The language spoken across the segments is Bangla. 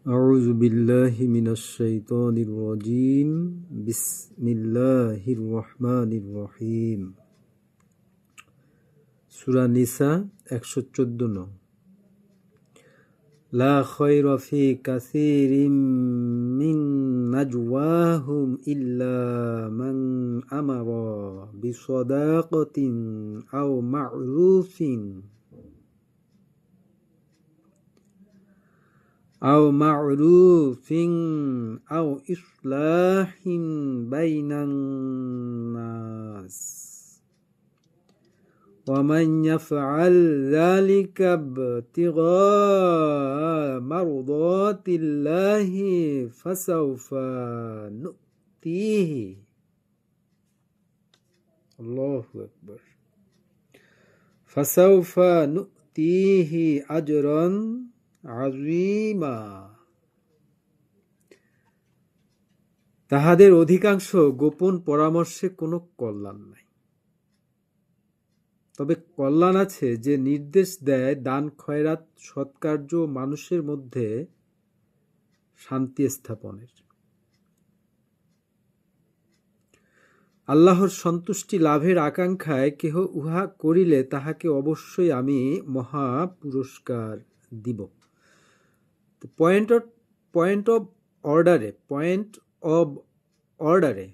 أعوذ بالله من الشيطان الرجيم بسم الله الرحمن الرحيم সূরা নিসা 114 لا خير في كثير من نجواهم إلا من أمر بصداقة أو معروف أو إصلاح بين الناس ومن يفعل ذلك ابتغاء مرضات الله فسوف نؤتيه الله أكبر فسوف نؤتيه أجرا আজিমা। তাহাদের অধিকাংশ গোপন পরামর্শে কোনো কল্যাণ নাই, তবে কল্যাণ আছে যে নির্দেশ দেয় দান খয়রাত সৎকার্য মানুষের মধ্যে শান্তি স্থাপনের। আল্লাহর সন্তুষ্টি লাভের আকাঙ্ক্ষায় কেহ উহা করিলে তাহাকে অবশ্যই আমি মহা পুরস্কার দিব। পয়েন্ট অব অর্ডারে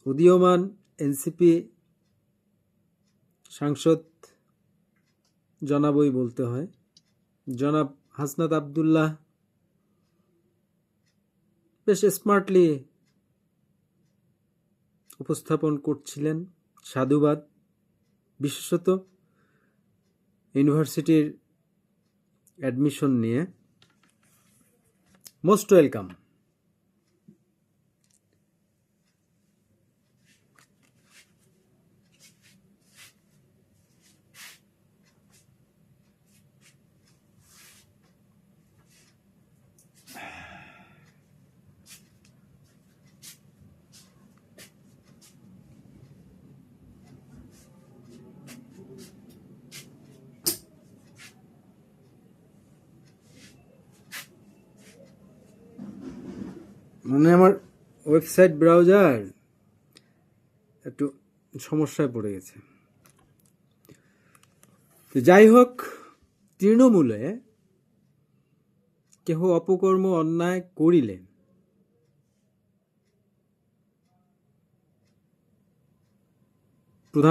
উদীয়মান এনসিপি সাংসদ জনাবই বলতে হয়, জনাব হাসনাত আবদুল্লাহ বেশ স্মার্টলি উপস্থাপন করছিলেন। সাধুবাদ, বিশেষত ইউনিভার্সিটির অ্যাডমিশন নিয়ে। Most welcome. মানে আমার ওয়েবসাইট ব্রাউজার একটু সমস্যায় পড়ে গেছে। তো যাই হোক, তৃণমূলে কেহ অপকর্ম অন্যায় করিলে